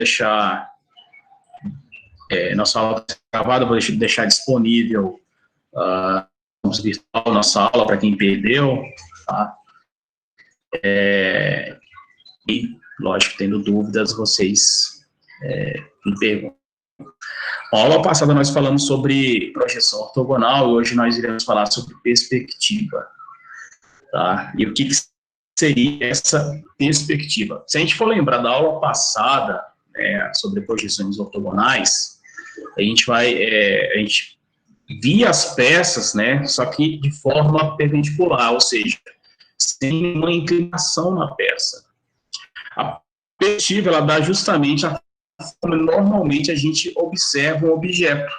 deixar nossa aula gravada, vou deixar disponível virtual nossa aula para quem perdeu, tá? E, lógico, tendo dúvidas, vocês me perguntam. Na aula passada nós falamos sobre projeção ortogonal e hoje nós iremos falar sobre perspectiva, tá? E o que seria essa perspectiva? Se a gente for lembrar da aula passada, sobre projeções ortogonais, a gente via as peças, né, só que de forma perpendicular, ou seja, sem uma inclinação na peça. A perspectiva, ela dá justamente a forma normalmente a gente observa um objeto.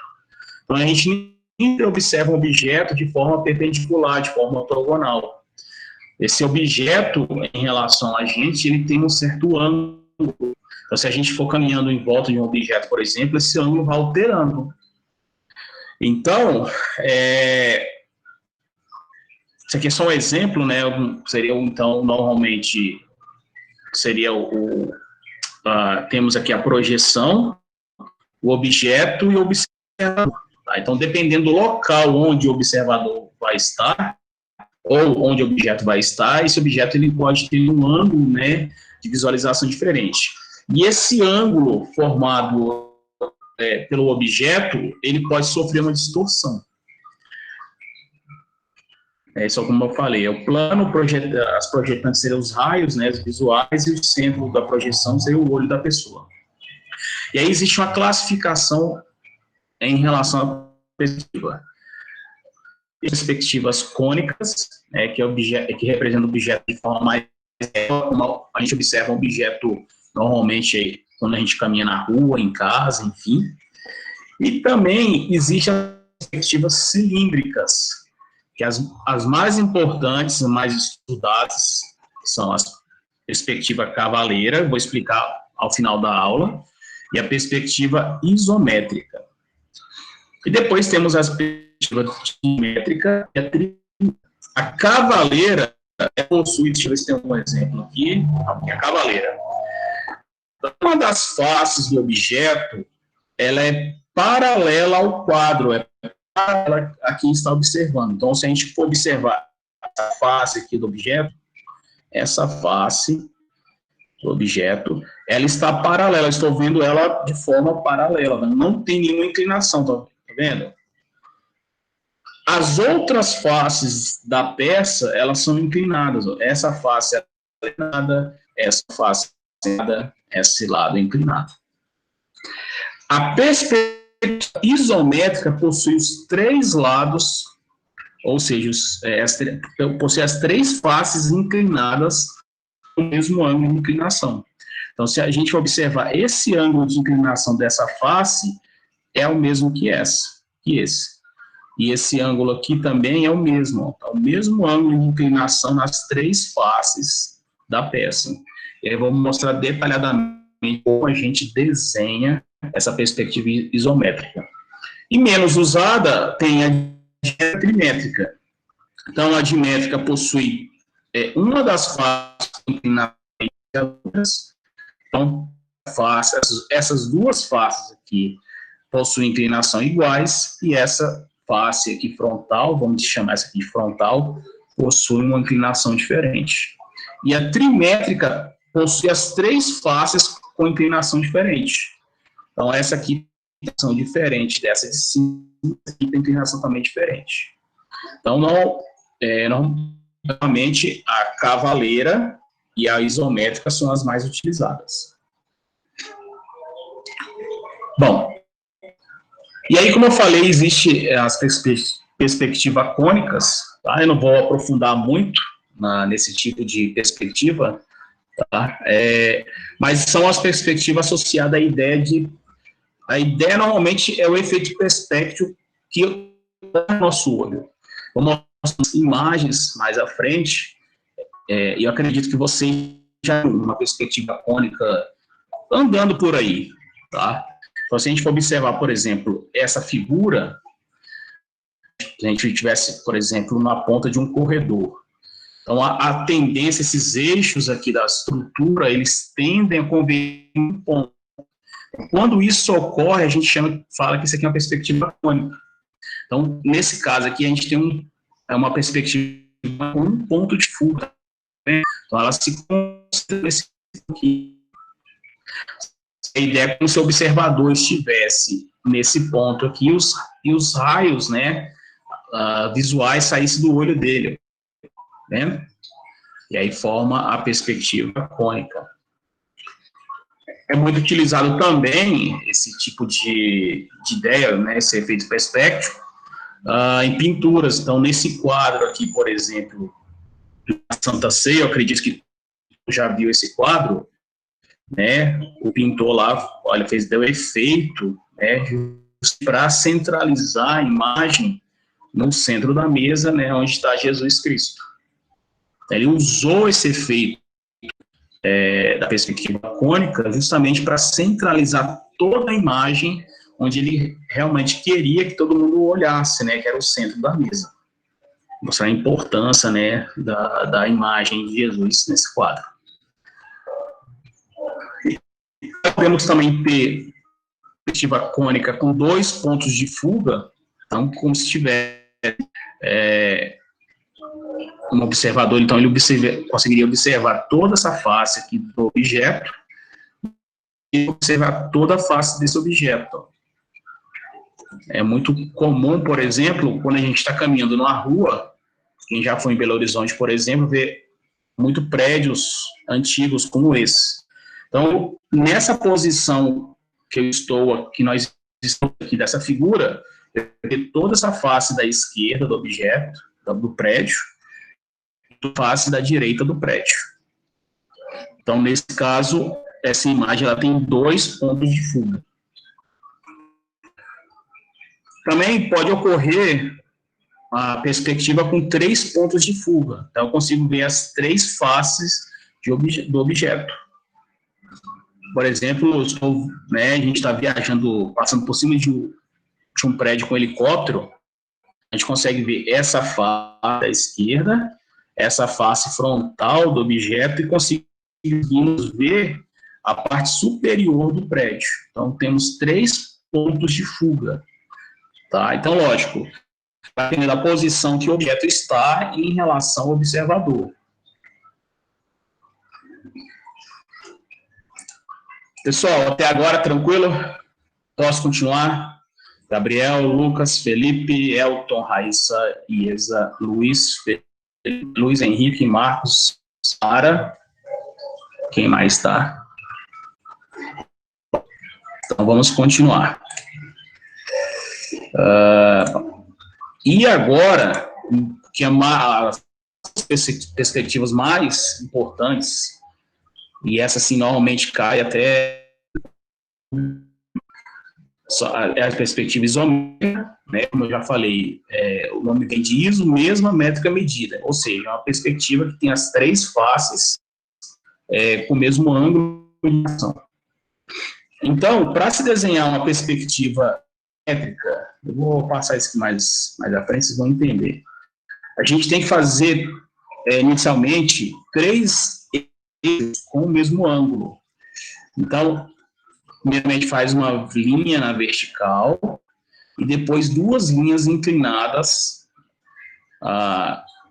Então, a gente sempre observa um objeto de forma perpendicular, de forma ortogonal. Esse objeto, em relação a gente, ele tem um certo ângulo. Então, se a gente for caminhando em volta de um objeto, por exemplo, esse ângulo vai alterando. Então, isso aqui é só um exemplo, né? Seria, então, normalmente, seria temos aqui a projeção, o objeto e o observador. Tá? Então, dependendo do local onde o observador vai estar, ou onde o objeto vai estar, esse objeto ele pode ter um ângulo, né, de visualização diferente. E esse ângulo formado pelo objeto, ele pode sofrer uma distorção. Só como eu falei, o plano, as projetantes seriam os raios, né, os visuais, e o centro da projeção seria o olho da pessoa. E aí existe uma classificação em relação à perspectiva. Perspectivas cônicas, que representam o objeto de forma mais... a gente observa um objeto, normalmente, quando a gente caminha na rua, em casa, enfim. E também existem as perspectivas cilíndricas, que as mais importantes, mais estudadas, são a perspectiva cavaleira, vou explicar ao final da aula, e a perspectiva isométrica. E depois temos as perspectivas dimétrica e a trimétrica. A cavaleira possui, deixa eu ver se tem um exemplo aqui, a cavaleira. Uma das faces do objeto, ela é paralela ao quadro, paralela a quem está observando. Então, se a gente for observar a face aqui do objeto, essa face do objeto, ela está paralela, eu estou vendo ela de forma paralela, não tem nenhuma inclinação, tá vendo? As outras faces da peça, elas são inclinadas. Essa face é inclinada, essa face é inclinada, esse lado é inclinado. A perspectiva isométrica possui os três lados, ou seja, possui as três faces inclinadas com o mesmo ângulo de inclinação. Então, se a gente observar esse ângulo de inclinação dessa face, é o mesmo que esse. E esse ângulo aqui também é o mesmo ângulo de inclinação nas três faces da peça. E aí vamos mostrar detalhadamente como a gente desenha essa perspectiva isométrica. E menos usada tem a dimétrica. Então, a dimétrica possui uma das faces inclinadas. Então, essas duas faces aqui possuem inclinação iguais, e essa face aqui frontal, vamos chamar essa aqui de frontal, possui uma inclinação diferente. E a trimétrica possui as três faces com inclinação diferente. Então, essa aqui tem inclinação diferente dessa de cima, e tem inclinação também diferente. Então, normalmente, a cavaleira e a isométrica são as mais utilizadas. Bom, e aí, como eu falei, existe as perspectivas cônicas, tá? Eu não vou aprofundar muito nesse tipo de perspectiva, tá? Mas são as perspectivas associadas à ideia de... A ideia, normalmente, é o efeito perspective que é o nosso olho. Vou mostrar imagens mais à frente, e eu acredito que você já tem uma perspectiva cônica andando por aí, tá? Então, se a gente for observar, por exemplo, essa figura, se a gente tivesse, por exemplo, na ponta de um corredor. Então, a tendência, esses eixos aqui da estrutura, eles tendem a convergir em um ponto. Quando isso ocorre, a gente fala que isso aqui é uma perspectiva cônica. Então, nesse caso aqui, a gente tem uma perspectiva com um ponto de fuga, né? Então, ela se concentra nesse ponto aqui. A ideia é como se o observador estivesse nesse ponto aqui e os raios, né, visuais saíssem do olho dele, né? E aí forma a perspectiva cônica. É muito utilizado também esse tipo de ideia, né, esse efeito perspective, em pinturas. Então, nesse quadro aqui, por exemplo, Santa Ceia, eu acredito que já viu esse quadro, né? O pintor lá, olha, deu efeito, né, para centralizar a imagem no centro da mesa, né, onde está Jesus Cristo. Ele usou esse efeito da perspectiva cônica justamente para centralizar toda a imagem onde ele realmente queria que todo mundo olhasse, né, que era o centro da mesa. Mostrar a importância, né, da imagem de Jesus nesse quadro. Podemos também ter perspectiva cônica com 2 pontos de fuga, então como se tivesse um observador, então ele conseguiria observar toda essa face aqui do objeto e observar toda a face desse objeto. É muito comum, por exemplo, quando a gente está caminhando numa rua, quem já foi em Belo Horizonte, por exemplo, ver muito prédios antigos como esse. Então, nessa posição que eu estou, que nós estamos aqui dessa figura, eu vejo toda essa face da esquerda do objeto, do prédio, e a face da direita do prédio. Então, nesse caso, essa imagem ela tem 2 pontos de fuga. Também pode ocorrer a perspectiva com 3 pontos de fuga. Então, eu consigo ver as 3 faces do objeto. Por exemplo, a gente está viajando, passando por cima de um prédio com helicóptero, a gente consegue ver essa face da esquerda, essa face frontal do objeto e conseguimos ver a parte superior do prédio. Então, temos 3 pontos de fuga. Tá? Então, lógico, vai depender da posição que o objeto está em relação ao observador. Pessoal, até agora, tranquilo? Posso continuar? Gabriel, Lucas, Felipe, Elton, Raíssa, Iesa, Luiz Henrique, Marcos, Sara. Quem mais está? Então, vamos continuar. E agora, que as perspectivas mais importantes, e essa, sim, normalmente cai até a perspectiva isomérica, né, como eu já falei, o nome vem de iso, mesma métrica medida, ou seja, uma perspectiva que tem as 3 faces com o mesmo ângulo de ação. Então, para se desenhar uma perspectiva métrica, eu vou passar isso aqui mais à frente, vocês vão entender. A gente tem que fazer, inicialmente, 3 eixos com o mesmo ângulo. Então, primeiramente faz uma linha na vertical e depois 2 linhas inclinadas,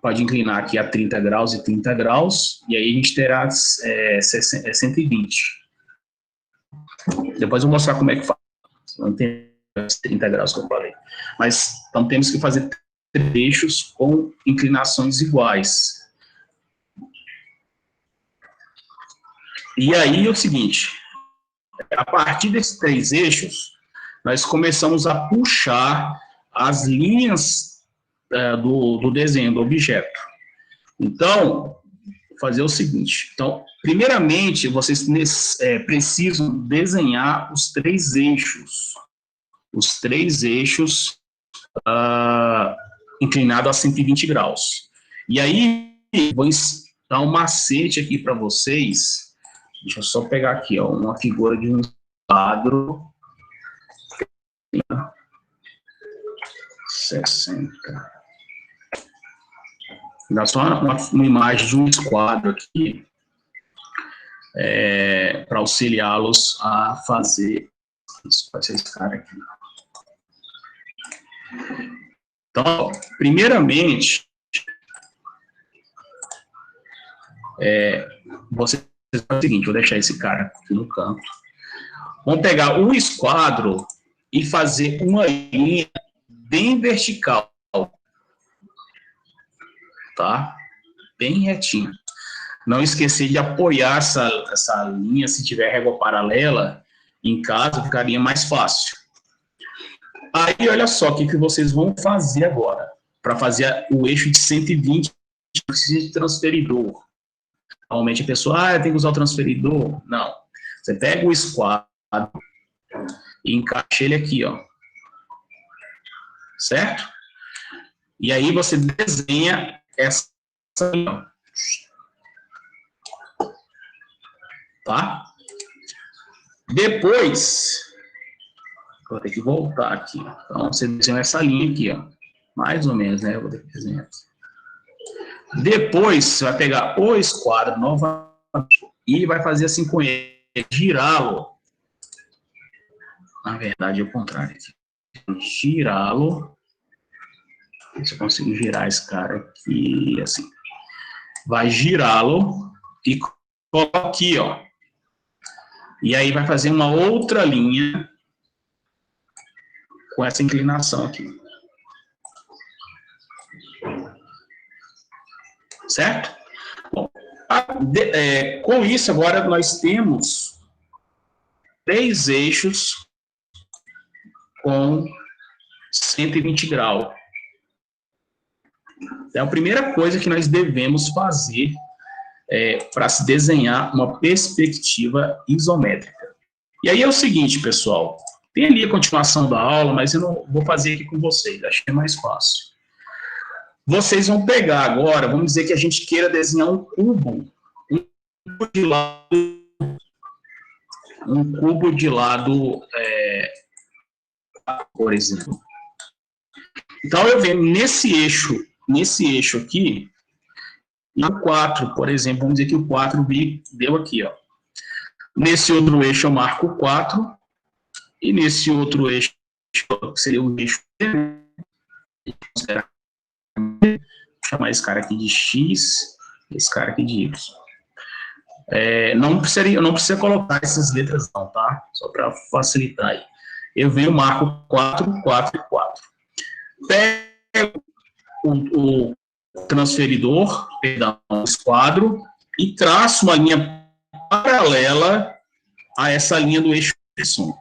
pode inclinar aqui a 30 graus e 30 graus, e aí a gente terá 120. Depois eu vou mostrar como é que faz. Não tem 30 graus que eu falei. Mas, então, temos que fazer 3 eixos com inclinações iguais. E aí é o seguinte, a partir desses 3 eixos, nós começamos a puxar as linhas do desenho do objeto. Então, vou fazer o seguinte. Então, primeiramente, vocês precisam desenhar os 3 eixos. Os 3 eixos inclinados a 120 graus. E aí, vou dar um macete aqui para vocês. Deixa eu só pegar aqui, ó, uma figura de um quadro. 60. Dá só uma imagem de um esquadro aqui. para auxiliá-los a fazer isso. Pode ser esse cara aqui. Então, primeiramente, você faz o seguinte, vou deixar esse cara aqui no canto. Vamos pegar o esquadro e fazer uma linha bem vertical, tá? Bem retinho. Não esquecer de apoiar essa linha, se tiver régua paralela, em casa ficaria mais fácil. Aí, olha só o que vocês vão fazer agora. Para fazer o eixo de 120, precisa de transferidor. Normalmente a pessoa, tem que usar o transferidor. Não. Você pega o esquadro e encaixa ele aqui, ó. Certo? E aí você desenha essa linha. Tá? Depois, vou ter que voltar aqui. Então, você desenha essa linha aqui, ó. Mais ou menos, né? Eu vou ter que desenhar aqui. Depois, você vai pegar o esquadro novamente e vai fazer assim com ele, girá-lo. Na verdade, é o contrário aqui. Girá-lo. Se eu consigo girar esse cara aqui, assim. Vai girá-lo e coloca aqui, ó. E aí vai fazer uma outra linha com essa inclinação aqui. Certo? Bom, com isso, agora nós temos 3 eixos com 120 graus. É a primeira coisa que nós devemos fazer para se desenhar uma perspectiva isométrica. E aí é o seguinte, pessoal, tem ali a continuação da aula, mas eu não vou fazer aqui com vocês, acho que é mais fácil. Vocês vão pegar agora, vamos dizer que a gente queira desenhar um cubo de lado, por exemplo. Então, eu venho nesse eixo aqui, e o 4, por exemplo, vamos dizer que o 4 deu aqui, ó. Nesse outro eixo eu marco o 4, e nesse outro eixo, que seria o eixo, vou chamar esse cara aqui de X, esse cara aqui de Y. Não precisa colocar essas letras não, tá? Só para facilitar aí. Eu venho, marco 4, 4 e 4. Pego o transferidor, perdão, o esquadro, e traço uma linha paralela a essa linha do eixo Y.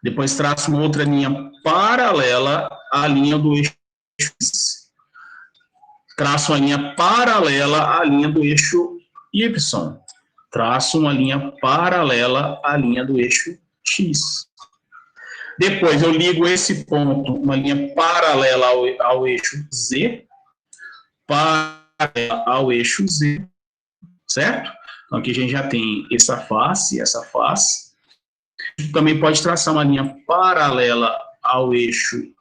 Depois traço uma outra linha paralela à linha do eixo X. Traço uma linha paralela à linha do eixo Y. Traço uma linha paralela à linha do eixo X. Depois eu ligo esse ponto, uma linha paralela ao eixo Z, paralela ao eixo Z, certo? Então aqui a gente já tem essa face. Também pode traçar uma linha paralela ao eixo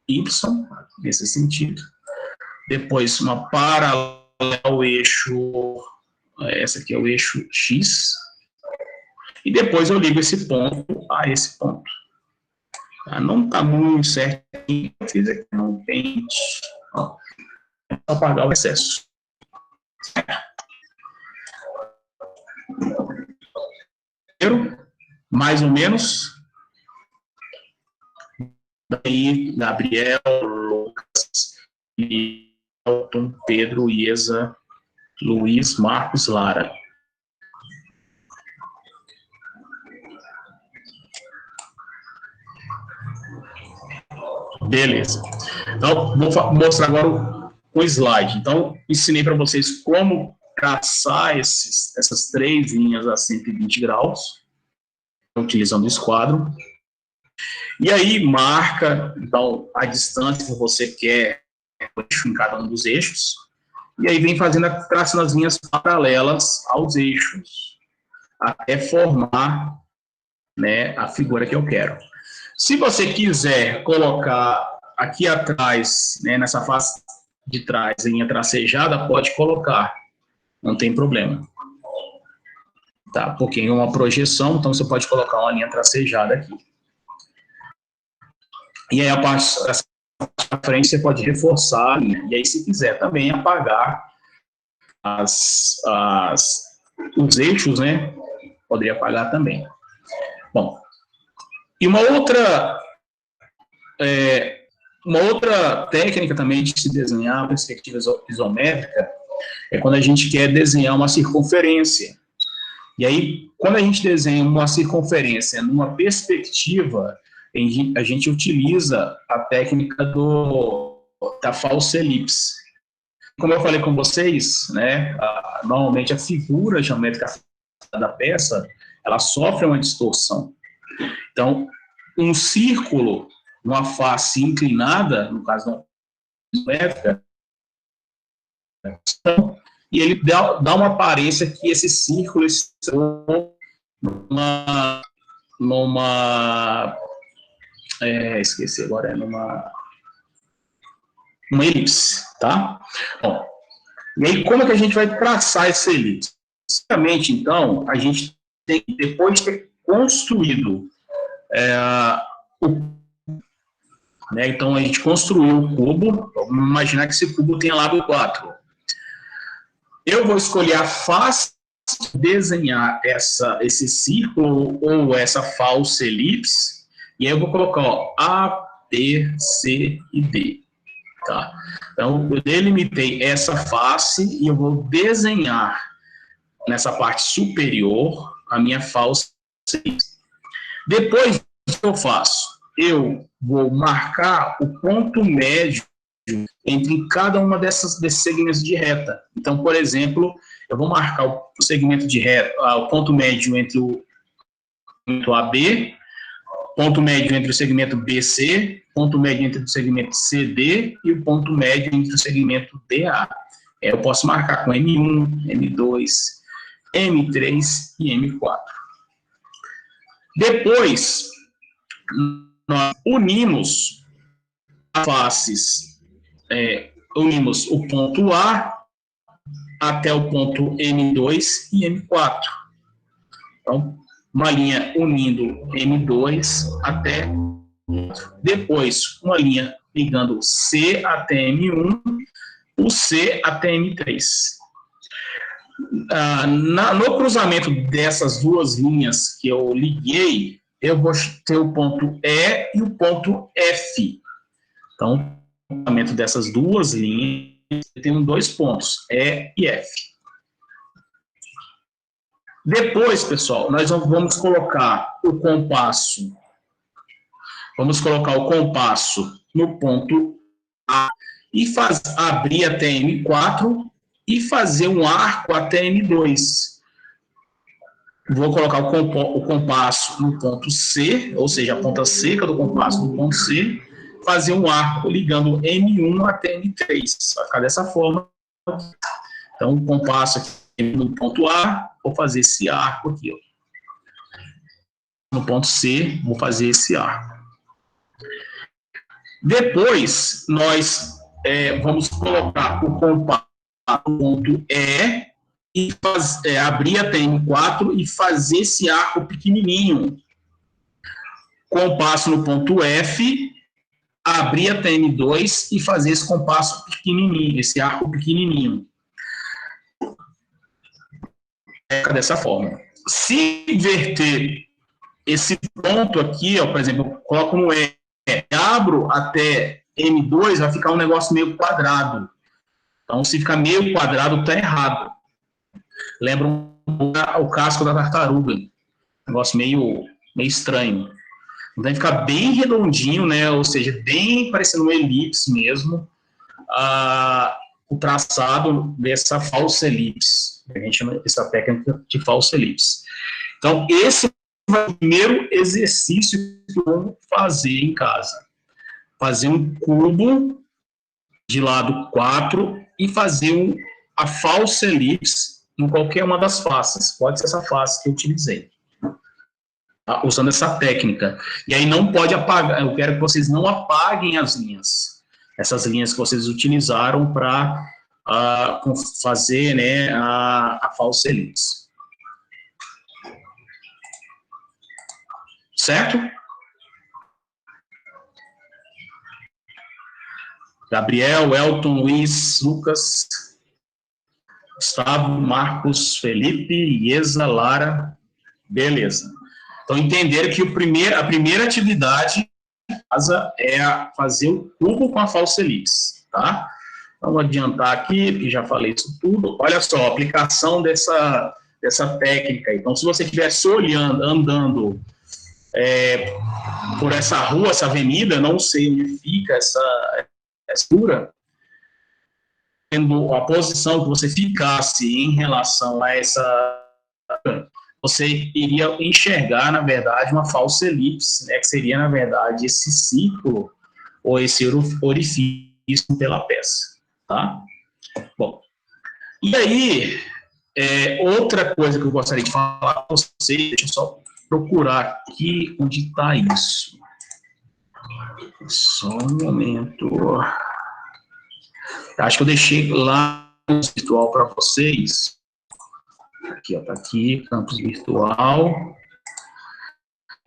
Y, nesse sentido. Depois uma paralela ao eixo, essa aqui é o eixo X. E depois eu ligo esse ponto a esse ponto. Não está muito certinho, eu fiz aqui no Paint. Ó, é só apagar o excesso. Mais ou menos. Daí, Gabriel, Lucas, Elton, Pedro, Iesa, Luiz, Marcos, Lara. Beleza. Então, vou mostrar agora o slide. Então, ensinei para vocês como traçar essas 3 linhas a 120 graus, utilizando o esquadro. E aí, marca, então, a distância que você quer em cada um dos eixos. E aí, vem traçando as linhas paralelas aos eixos, até formar, né, a figura que eu quero. Se você quiser colocar aqui atrás, né, nessa face de trás, linha tracejada, pode colocar, não tem problema. tá? Porque em uma projeção, então você pode colocar uma linha tracejada aqui. E aí a parte da frente você pode reforçar a linha. E aí, se quiser também apagar os eixos, né? Poderia apagar também. Bom, e uma outra técnica também de se desenhar a perspectiva isométrica é quando a gente quer desenhar uma circunferência. E aí, quando a gente desenha uma circunferência numa perspectiva, a gente utiliza a técnica da falsa elipse. Como eu falei com vocês, né, normalmente a figura geométrica da peça, ela sofre uma distorção. Então, um círculo, uma face inclinada, no caso da isométrica, e ele dá uma aparência que esse círculo está esqueci agora, numa elipse, tá? Bom, e aí como é que a gente vai traçar essa elipse? Basicamente, então, a gente tem que, depois de ter construído então a gente construiu o cubo, vamos imaginar que esse cubo tem lado 4. Eu vou escolher a face de desenhar esse círculo ou essa falsa elipse, e aí eu vou colocar A, B, C e D. Tá? Então, eu delimitei essa face e eu vou desenhar nessa parte superior a minha falsa elipse. Depois, o que eu faço? Eu vou marcar o ponto médio entre cada uma desses segmentos de reta. Então, por exemplo, eu vou marcar o segmento de reta, o ponto médio entre o segmento AB, ponto médio entre o segmento BC, ponto médio entre o segmento CD e o ponto médio entre o segmento DA. Eu posso marcar com M1, M2, M3 e M4. Depois, nós unimos as faces, unimos o ponto A até o ponto M2 e M4. Então, uma linha unindo M2 até... Depois, uma linha ligando C até M1, o C até M3. No cruzamento dessas duas linhas que eu liguei, eu vou ter o ponto E e o ponto F. Então, no cruzamento dessas duas linhas, eu tenho dois pontos, E e F. Depois, pessoal, nós vamos colocar o compasso. Vamos colocar o compasso no ponto A e abrir até M4 e fazer um arco até M2. Vou colocar o compasso no ponto C, ou seja, a ponta seca do compasso no ponto C, fazer um arco ligando M1 até M3. Vai ficar dessa forma. Então, o compasso aqui no ponto A, vou fazer esse arco aqui. Ó. No ponto C, vou fazer esse arco. Depois, nós vamos colocar o compasso no ponto E e abrir até M4 e fazer esse arco pequenininho. Compasso no ponto F, abrir até M2 e fazer esse compasso pequenininho, esse arco pequenininho. Dessa forma. Se inverter esse ponto aqui, ó, por exemplo, eu coloco no E, abro até M2, vai ficar um negócio meio quadrado. Então, se ficar meio quadrado, está errado. Lembra o casco da tartaruga. Negócio meio estranho. Então, tem que ficar bem redondinho, né? Ou seja, bem parecendo uma elipse mesmo, o traçado dessa falsa elipse. A gente chama essa técnica de falsa elipse. Então, esse é o primeiro exercício que vamos fazer em casa. Fazer um cubo de lado 4 e fazer a falsa elipse em qualquer uma das faces. Pode ser essa face que eu utilizei. Tá? Usando essa técnica. E aí não pode apagar, eu quero que vocês não apaguem as linhas. Essas linhas que vocês utilizaram para fazer, né, a falsa elipse. certo? Gabriel, Elton, Luiz, Lucas, Gustavo, Marcos, Felipe, Iesa, Lara, beleza. Então, entenderam que a primeira atividade é fazer o cubo com a falsa elipse, tá? Então, vou adiantar aqui, porque já falei isso tudo. Olha só, a aplicação dessa técnica. Então, se você estivesse olhando, andando por essa rua, essa avenida, não sei onde fica essa altura, a posição que você ficasse em relação a essa, você iria enxergar, na verdade, uma falsa elipse, né, que seria, na verdade, esse círculo ou esse orifício pela peça, tá? Bom, e aí, outra coisa que eu gostaria de falar para vocês, deixa eu só procurar aqui onde está isso. Só um momento. Acho que eu deixei lá no virtual para vocês. Aqui, ó, tá aqui, campus virtual.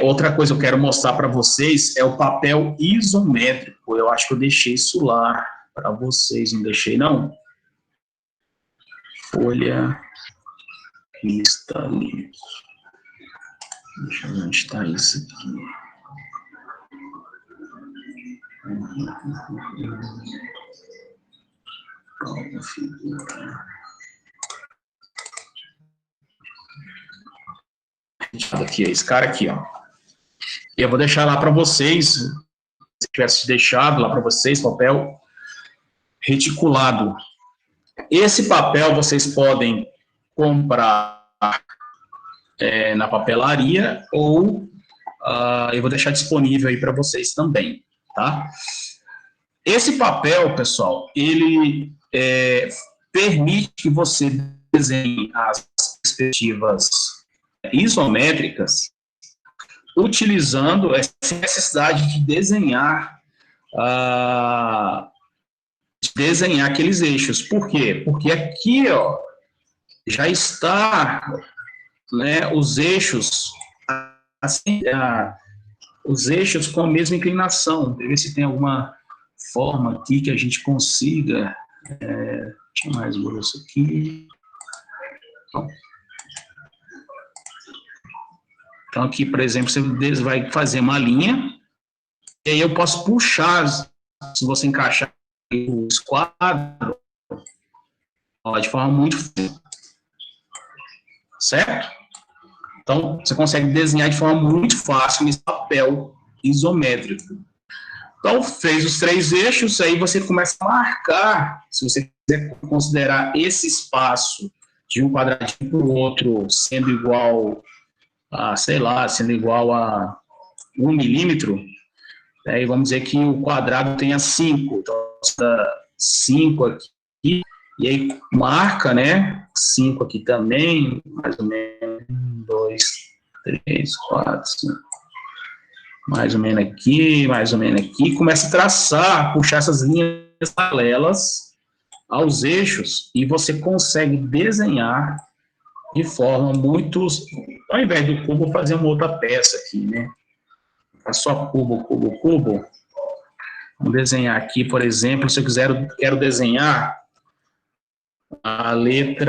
Outra coisa que eu quero mostrar para vocês é o papel isométrico. Eu acho que eu deixei isso lá para vocês, não deixei, não? Folha, lista, livros. Deixa eu ver onde está isso aqui. Nova figura. Aqui, esse cara aqui, ó. E eu vou deixar lá para vocês, se tivesse deixado lá para vocês, papel reticulado. Esse papel vocês podem comprar na papelaria ou eu vou deixar disponível aí para vocês também, tá? Esse papel, pessoal, ele permite que você desenhe as perspectivas isométricas utilizando essa necessidade de desenhar aqueles eixos. Por quê? Porque aqui, ó, já está, né, os eixos assim, os eixos com a mesma inclinação. Deixa eu ver se tem alguma forma aqui que a gente consiga. Deixa eu mais grosso aqui. Então, aqui, por exemplo, você vai fazer uma linha, e aí eu posso puxar, se você encaixar o esquadro, de forma muito fácil. Certo? Então, você consegue desenhar de forma muito fácil nesse papel isométrico. Então, fez os 3 eixos, aí você começa a marcar, se você quiser considerar esse espaço de um quadradinho para o outro sendo igual a, sei lá, sendo igual a 1 milímetro, aí vamos dizer que o quadrado tenha 5, então, 5 aqui, e aí marca, né, 5 aqui também, mais ou menos, 1, 2, 3, 4, 5, mais ou menos aqui, começa a traçar, puxar essas linhas paralelas aos eixos, e você consegue desenhar de forma muito, ao invés do cubo, fazer uma outra peça aqui, né, só cubo, cubo, cubo. Vamos desenhar aqui, por exemplo, se eu quero desenhar a minha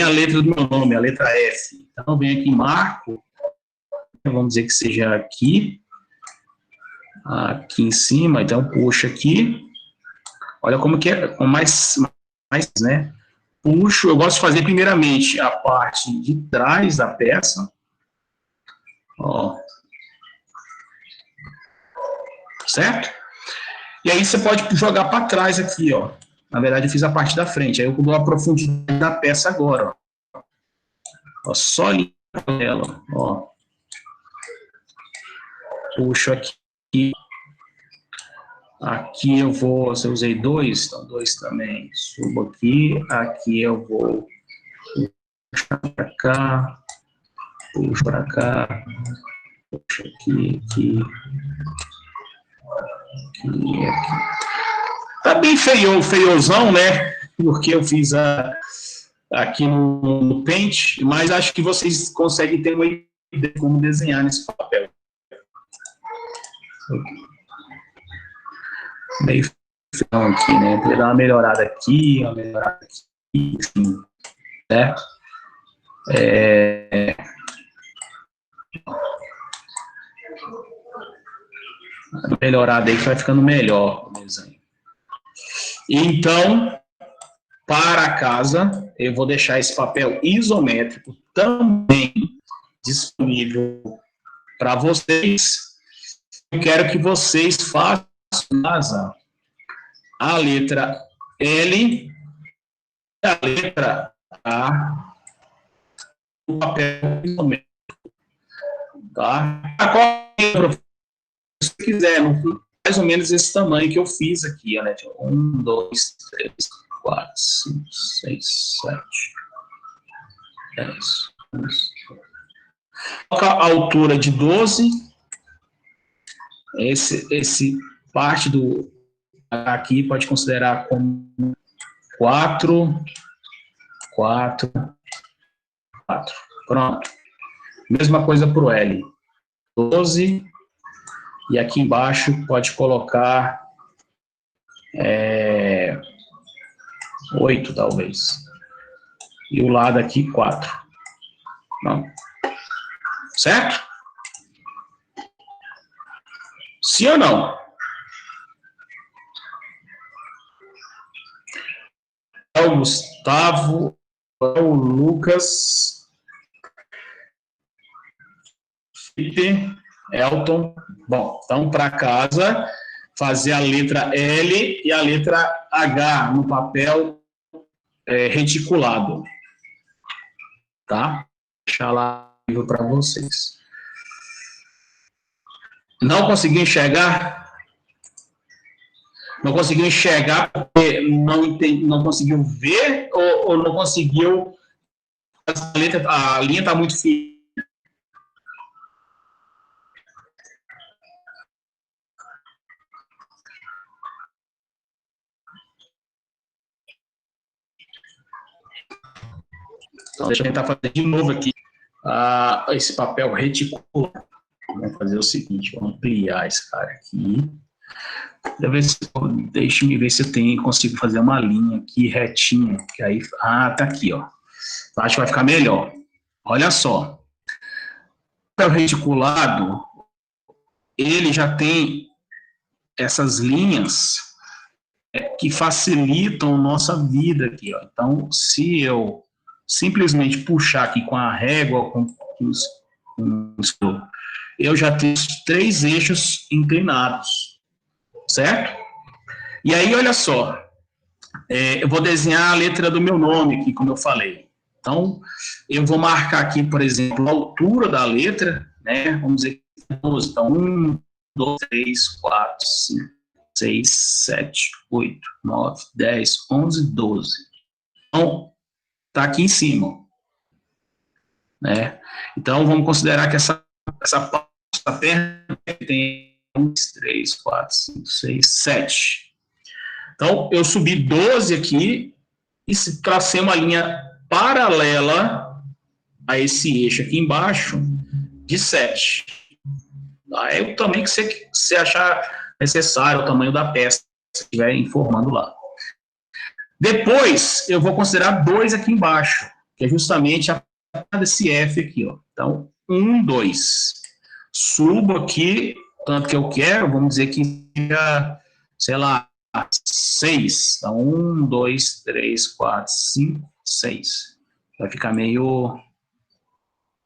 letra do meu nome, a letra F. Então, eu venho aqui em marco, vamos dizer que seja aqui em cima, então puxo aqui, olha como que é, com mais, né, puxo, eu gosto de fazer primeiramente a parte de trás da peça, ó, certo? E aí você pode jogar para trás aqui, ó. Na verdade, eu fiz a parte da frente. Aí eu dou a profundidade da peça agora, ó. Só linha ela, ó. Puxo aqui. Aqui eu vou, se eu usei 2, então 2 também. Subo aqui. Aqui eu vou puxar para cá. Puxo para cá. Puxo aqui, aqui. Aqui. Tá bem feiozão, né? Porque eu fiz aqui no Paint, mas acho que vocês conseguem ter uma como desenhar nesse papel. Meio feio aqui, né? Vou dar uma melhorada aqui, uma melhorada aqui, enfim, certo? Melhorada aí que vai ficando melhor o desenho. Então, para casa, eu vou deixar esse papel isométrico também disponível para vocês. Eu quero que vocês façam a letra L e a letra A no papel isométrico. Tá? Se você quiser, mais ou menos esse tamanho que eu fiz aqui, né? 1, 2, 3, 4, 5, 6, 7, 10, 11. Coloca a altura de 12. Esse parte do aqui pode considerar como 4, 4, 4. Pronto. Mesma coisa para o L. 12. E aqui embaixo pode colocar 8, talvez. E o lado aqui, 4. Não. Certo? Sim ou não? É o Gustavo, é o Lucas, Felipe, Elton. Bom, então para casa, fazer a letra L e a letra H no papel reticulado. Tá? Vou deixar lá para vocês. Não consegui enxergar? Não conseguiu enxergar porque não conseguiu ver ou não conseguiu... A linha está muito fina. Então, deixa eu tentar fazer de novo aqui esse papel reticulado. Vamos fazer o seguinte, vamos ampliar esse cara aqui. Deixa-me ver se eu consigo fazer uma linha aqui retinha. Que aí, tá aqui, ó. Acho que vai ficar melhor. Olha só. O papel reticulado, ele já tem essas linhas que facilitam nossa vida aqui, ó. Então, se eu simplesmente puxar aqui com a régua, eu já tenho 3 eixos inclinados, certo? E aí, olha só, eu vou desenhar a letra do meu nome aqui, como eu falei. Então, eu vou marcar aqui, por exemplo, a altura da letra, né? Vamos dizer que 12. Então, 1, 2, 3, 4, 5, 6, 7, 8, 9, 10, 11, 12. Então, está aqui em cima, né? Então, vamos considerar que essa parte da perna tem 1, 2, 3, 4, 5, 6, 7. Então, eu subi 12 aqui e tracei uma linha paralela a esse eixo aqui embaixo de 7. Aí o tamanho que você achar necessário, o tamanho da peça que você estiver informando lá. Depois, eu vou considerar 2 aqui embaixo, que é justamente a desse F aqui, ó. Então, 1, 2. Subo aqui, tanto que eu quero, vamos dizer que fica, sei lá, 6. Então, 1, 2, 3, 4, 5, 6. Vai ficar meio...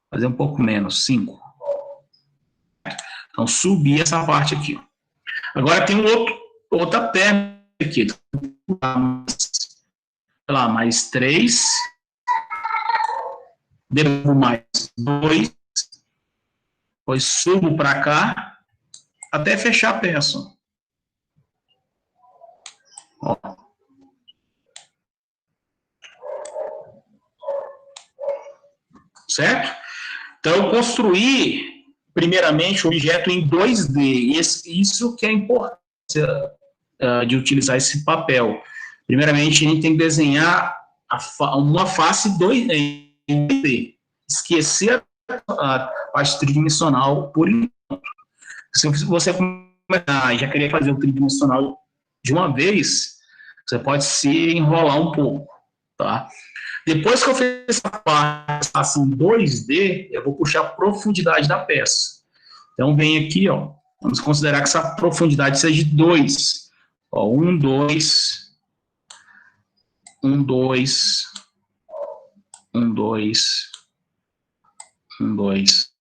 fazer um pouco menos, 5. Então, subir essa parte aqui. Agora, tem outra perna aqui. Sei lá, mais 3. Depois mais 2. Depois subo para cá, até fechar a peça. Ó. Certo? Então, eu construí, primeiramente, o objeto em 2D. Isso que é a importância de utilizar esse papel. Primeiramente, a gente tem que desenhar uma face em 2D. Esquecer a parte tridimensional por enquanto. Se você começar e já querer fazer o tridimensional de uma vez, você pode se enrolar um pouco, tá? Depois que eu fiz essa parte assim 2D, eu vou puxar a profundidade da peça. Então, vem aqui, ó, vamos considerar que essa profundidade seja de 2. Ó, 1, 2, 1, 2, 1, 2, 1, 2,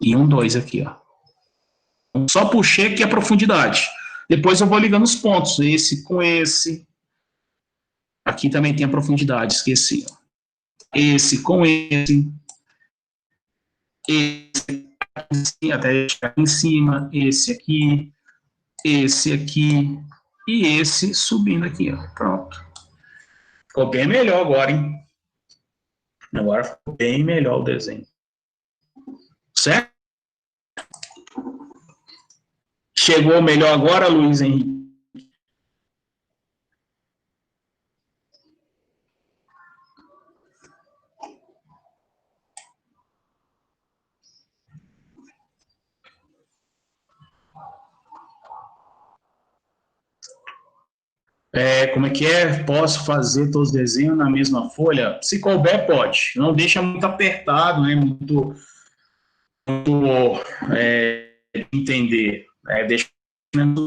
e 1, 2 aqui, ó. Só puxei aqui a profundidade. Depois eu vou ligando os pontos, esse com esse. Aqui também tem a profundidade, esqueci, ó. Esse com esse até chegar em cima, esse aqui e esse subindo aqui, ó. Pronto. Ficou bem melhor agora, hein? Agora ficou bem melhor o desenho. Certo? Chegou melhor agora, Luiz Henrique? Como é que é? Posso fazer todos os desenhos na mesma folha? Se couber, pode. Não deixa muito apertado, né? Muito entender. Deixa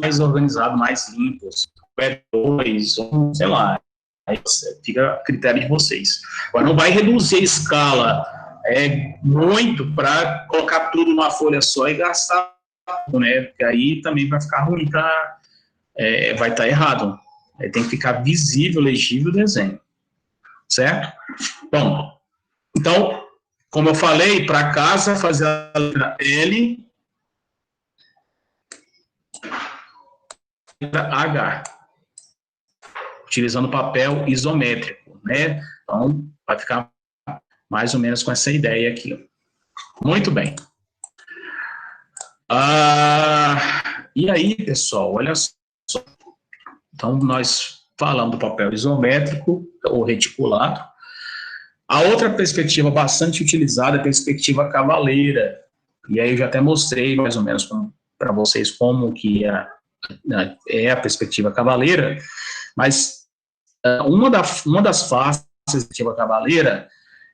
mais organizado, mais limpo. Dois, sei lá. Aí fica a critério de vocês. Agora, não vai reduzir a escala muito para colocar tudo numa folha só e gastar, né? Porque aí também vai ficar ruim, vai estar errado. Tem que ficar visível, legível o desenho. Certo? Bom, então, como eu falei, para casa, fazer a letra L, letra H, utilizando papel isométrico, né? Então, vai ficar mais ou menos com essa ideia aqui. Muito bem. E aí, pessoal, olha só. Então, nós falamos do papel isométrico ou reticulado. A outra perspectiva bastante utilizada é a perspectiva cavaleira. E aí eu já até mostrei mais ou menos para vocês como que é a perspectiva cavaleira, mas uma das faces da perspectiva cavaleira,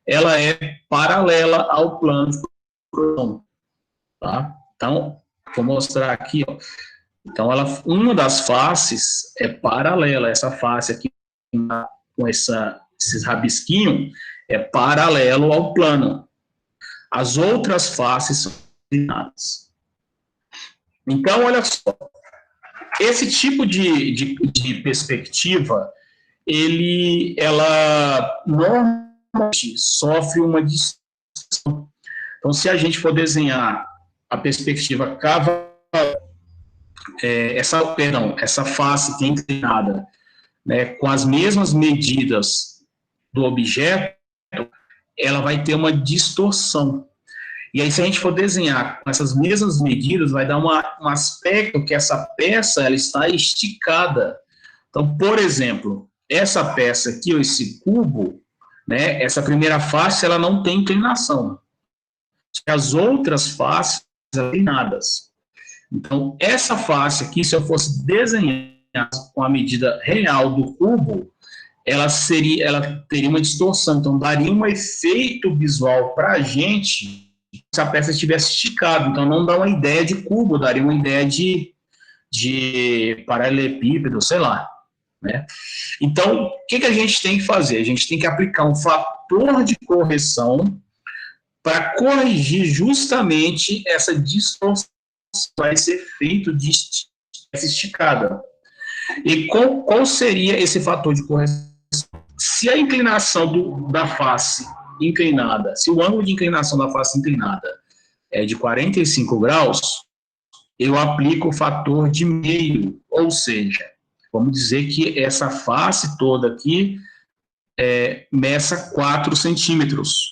ela é paralela ao plano de projeção, tá? Então, vou mostrar aqui, ó. Então, uma das faces é paralela, essa face aqui com esses rabisquinhos é paralelo ao plano. As outras faces são inclinadas. Então, olha só, esse tipo de perspectiva, ela normalmente sofre uma distorção. Então, se a gente for desenhar a perspectiva essa face que é inclinada, né, com as mesmas medidas do objeto, ela vai ter uma distorção. E aí, se a gente for desenhar com essas mesmas medidas, vai dar um aspecto que essa peça ela está esticada. Então, por exemplo, essa peça aqui, esse cubo, né, essa primeira face, ela não tem inclinação. As outras faces são inclinadas. Então, essa face aqui, se eu fosse desenhar com a medida real do cubo, ela teria uma distorção. Então, daria um efeito visual para a gente se a peça estivesse esticada. Então, não dá uma ideia de cubo, daria uma ideia de paralelepípedo, sei lá. Né? Então, o que a gente tem que fazer? A gente tem que aplicar um fator de correção para corrigir justamente essa distorção que vai ser feito de essa esticada. E qual seria esse fator de correção? Se a inclinação da face inclinada, se o ângulo de inclinação da face inclinada é de 45 graus, eu aplico o fator de meio, ou seja, vamos dizer que essa face toda aqui meça 4 centímetros.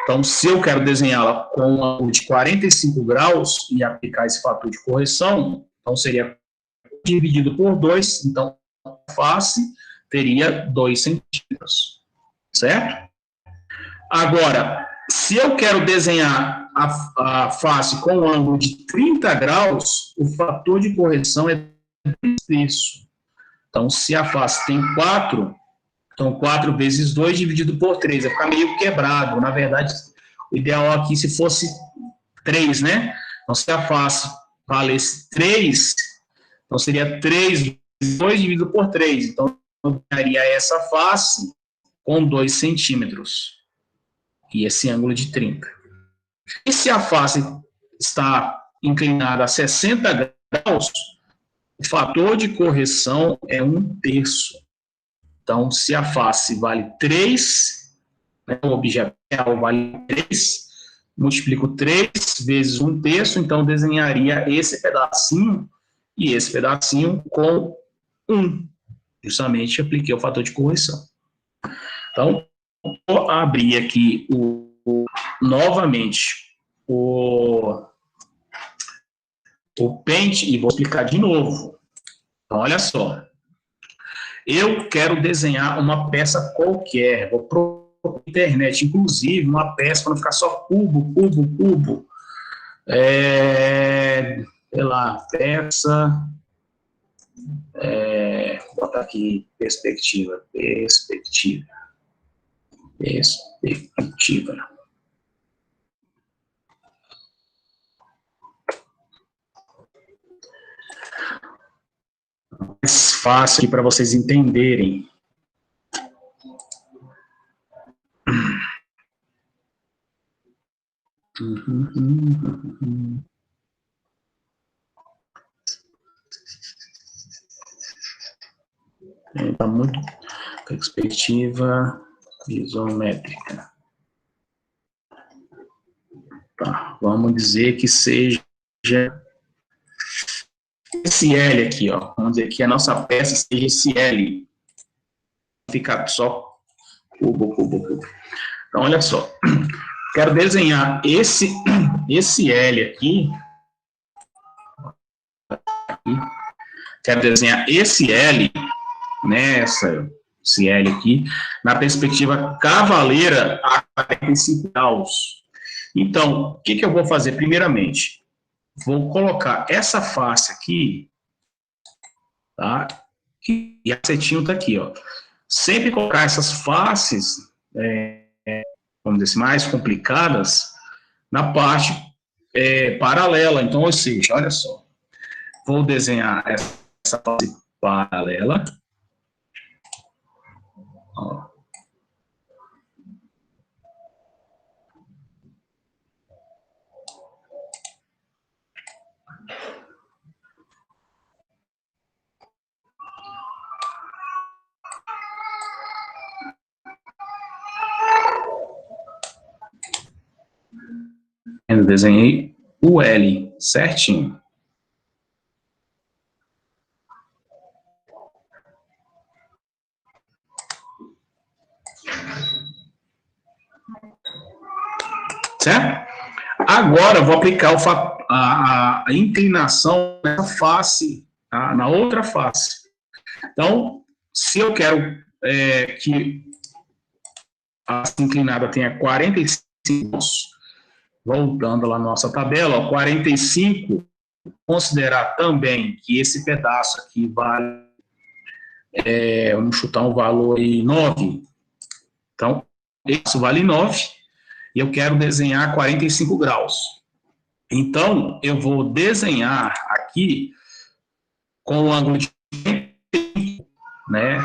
Então, se eu quero desenhá-la com um ângulo de 45 graus e aplicar esse fator de correção, então seria dividido por 2, então a face teria 2 centímetros. certo? Agora, se eu quero desenhar a face com um ângulo de 30 graus, o fator de correção é 2 Então, se a face tem 4, então 4 vezes 2 dividido por 3, vai ficar meio quebrado. Na verdade, o ideal aqui se fosse 3, né? Então, se a face valesse 3, então seria 3 vezes 2 dividido por 3. Então, eu daria essa face com 2 centímetros. E esse ângulo de 30. E se a face está inclinada a 60 graus, o fator de correção é 1/3. Então, se a face vale 3, né, o objeto real vale 3, multiplico 3 vezes 1/3, então desenharia esse pedacinho e esse pedacinho com 1. Justamente apliquei o fator de correção. Então, vou abrir aqui novamente o Paint e vou explicar de novo. Então, olha só. Eu quero desenhar uma peça qualquer, vou procurar na internet, inclusive, uma peça para não ficar só cubo, cubo, cubo. Sei lá, peça... vou botar aqui perspectiva. Mais fácil aqui para vocês entenderem. Está muito perspectiva isométrica. Tá, vamos dizer que seja esse L aqui, ó. Vamos dizer que a nossa peça seja esse L. Fica só cubo, cubo, cubo. Então, olha só. Quero desenhar esse L aqui. Quero desenhar esse L, né, esse L aqui, na perspectiva cavaleira a 45 graus. Então, o que eu vou fazer primeiramente? Vou colocar essa face aqui, tá? E a setinha está aqui, ó. Sempre colocar essas faces, vamos dizer assim, mais complicadas, na parte paralela. Então, ou seja, olha só. Vou desenhar essa face paralela. Ó. Eu desenhei o L certinho. Certo? Agora eu vou aplicar a inclinação nessa face, tá? Na outra face. Então, se eu quero que a inclinada tenha 45 graus, voltando lá na nossa tabela, ó, 45, considerar também que esse pedaço aqui vale, vamos chutar um valor aí, 9. Então, isso vale 9, e eu quero desenhar 45 graus. Então, eu vou desenhar aqui com o ângulo de 45, né,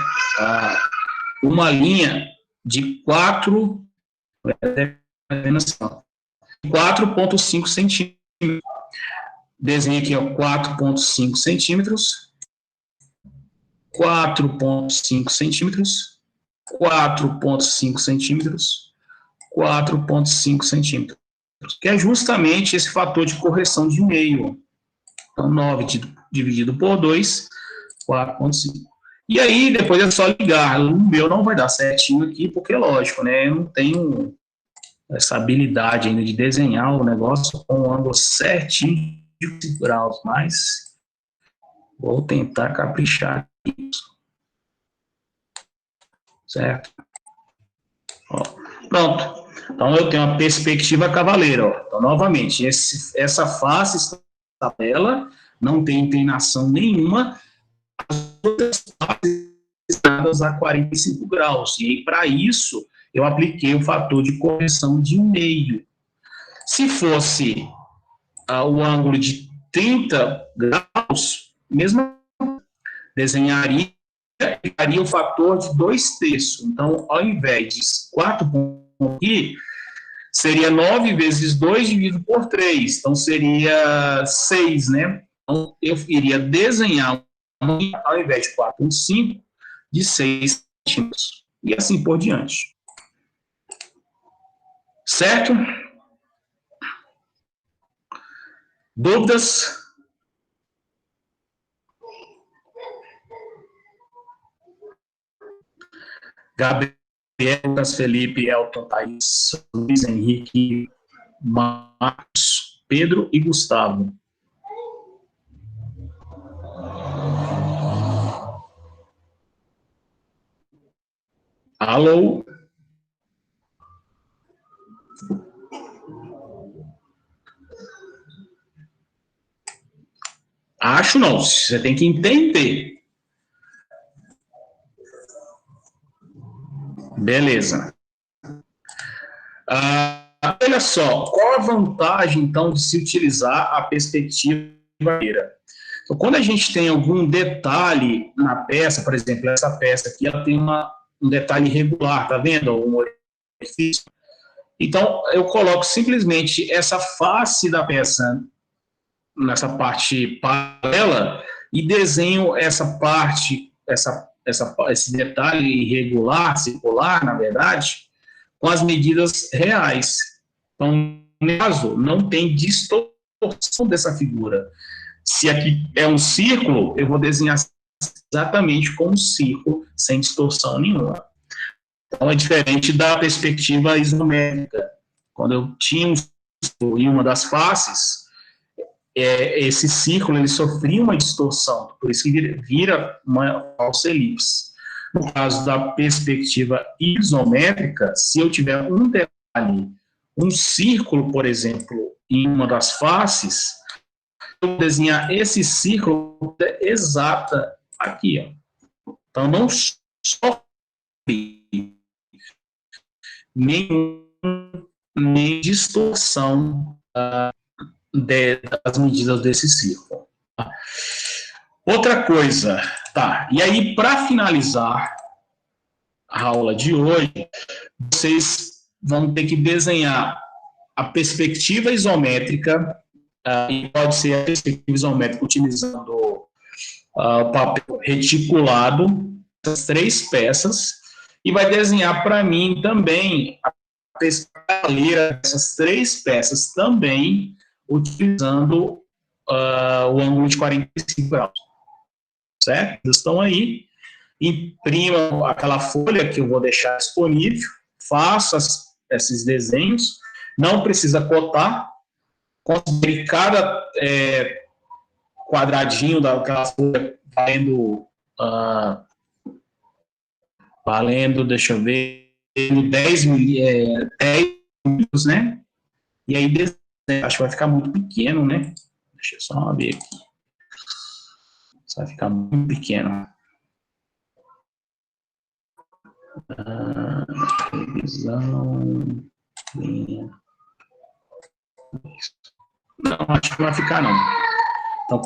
uma linha de 4,5 centímetros. Desenho aqui, 4,5 centímetros, 4,5 centímetros, 4,5 centímetros, 4,5 centímetros, que é justamente esse fator de correção de meio. Então, 9 dividido por 2, 4,5. E aí, depois é só ligar. O meu não vai dar certinho aqui, porque, lógico, né, eu não tenho essa habilidade ainda de desenhar o negócio com o ângulo certinho de 5 graus, mas vou tentar caprichar isso. Certo? Ó, pronto. Então, eu tenho a perspectiva cavaleira. Ó. Então, novamente, essa face tabela não tem inclinação nenhuma, as outras faces estadas a 45 graus. E para isso, eu apliquei o fator de correção de 1,5. Se fosse o ângulo de 30 graus, mesmo desenharia o fator de 2/3. Então, ao invés de 4 pontos aqui, seria 9 vezes 2 dividido por 3. Então, seria 6, né? Então, eu iria desenhar, ao invés de 4,5, de 6 centímetros. E assim por diante. Certo? Dúvidas? Gabriel, Lucas, Felipe, Elton, Thaís, Luiz Henrique, Marcos, Pedro e Gustavo. Alô? Acho não, você tem que entender. Beleza. Olha só, qual a vantagem, então, de se utilizar a perspectiva inteira? Então, quando a gente tem algum detalhe na peça, por exemplo, essa peça aqui, ela tem um detalhe irregular, tá vendo? Um orifício. Então, eu coloco simplesmente essa face da peça nessa parte paralela e desenho essa parte, esse detalhe irregular, circular, na verdade, com as medidas reais. Então, no caso, não tem distorção dessa figura. Se aqui é um círculo, eu vou desenhar exatamente como um círculo, sem distorção nenhuma. Então, é diferente da perspectiva isométrica. Quando eu tinha um círculo em uma das faces, esse círculo ele sofria uma distorção, por isso que vira uma falsa elipse. No caso da perspectiva isométrica, se eu tiver um detalhe, um círculo, por exemplo, em uma das faces, eu vou desenhar esse círculo exata aqui. Ó. Então, não sofre nem distorção das medidas desse círculo. Outra coisa, tá? E aí, para finalizar a aula de hoje, vocês vão ter que desenhar a perspectiva isométrica, e pode ser a perspectiva isométrica utilizando o papel reticulado, essas 3 peças, e vai desenhar para mim também a perspectiva dessas 3 peças também, utilizando o ângulo de 45 graus. Certo? Eles estão aí. Imprimam aquela folha que eu vou deixar disponível, faço esses desenhos, não precisa cotar, considere cada quadradinho daquela folha valendo, deixa eu ver, 10 milímetros, né? E aí, acho que vai ficar muito pequeno, né? Deixa eu só ver aqui. Isso vai ficar muito pequeno. Revisão. Não, acho que não vai ficar, não. Então,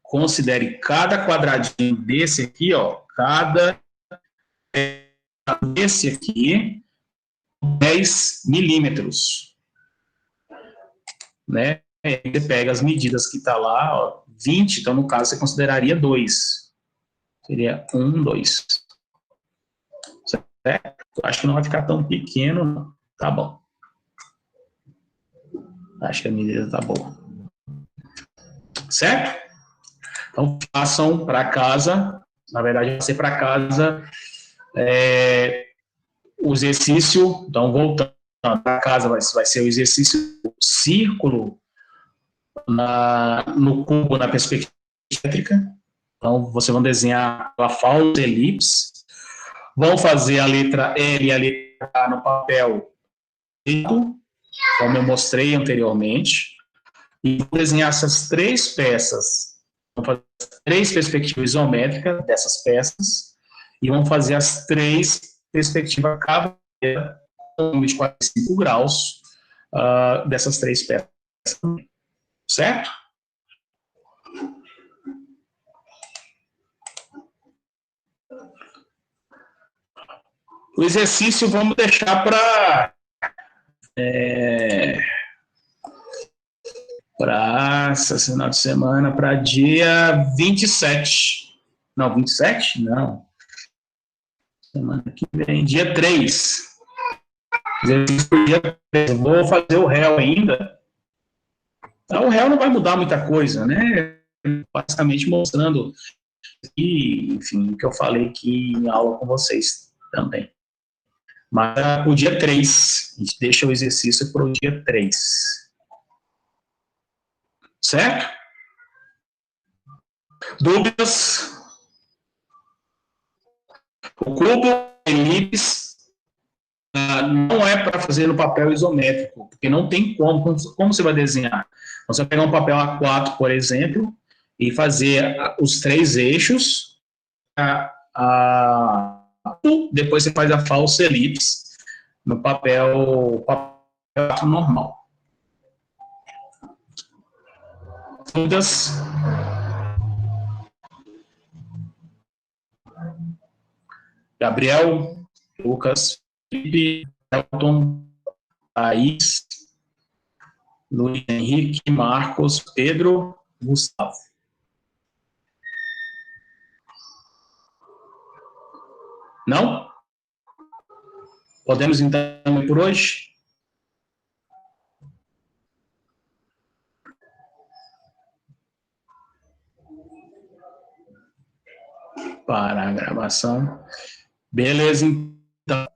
considere cada quadradinho desse aqui, ó, desse aqui, 10 milímetros. Né? Você pega as medidas que tá lá, ó, 20, então, no caso, você consideraria 2. Seria 1, 2. Certo? Acho que não vai ficar tão pequeno, não. Tá bom. Acho que a medida tá boa. Certo? Então, façam para casa. Na verdade, vai ser para casa o exercício. Então, voltando para casa, vai ser o exercício círculo no cubo, na perspectiva métrica. Então, vocês vão desenhar a falsa elipse. Vão fazer a letra L e a letra A no papel, como eu mostrei anteriormente, e vão desenhar essas três peças. Vão fazer três perspectivas isométricas dessas peças, e vão fazer as três perspectivas caveira, com de 45 graus, dessas três peças. Certo? O exercício vamos deixar para esse final de semana, para dia 27. Não, 27? Não. Semana que vem, dia 3. Dia 3. Eu vou fazer o réu ainda. O réu não vai mudar muita coisa, né? Basicamente mostrando, enfim, o que eu falei aqui em aula com vocês também. Mas o dia 3, a gente deixa o exercício para o dia 3. Certo? Dúvidas? O cubo, elipse, não é para fazer no papel isométrico, porque não tem como você vai desenhar? Você vai pegar um papel A4, por exemplo, e fazer os três eixos, depois você faz a falsa elipse no papel normal. Dúvidas? Gabriel, Lucas, Felipe, Elton, Thaís, Luiz Henrique, Marcos, Pedro, Gustavo. Não? Podemos então ir por hoje? Para a gravação. Beleza, então.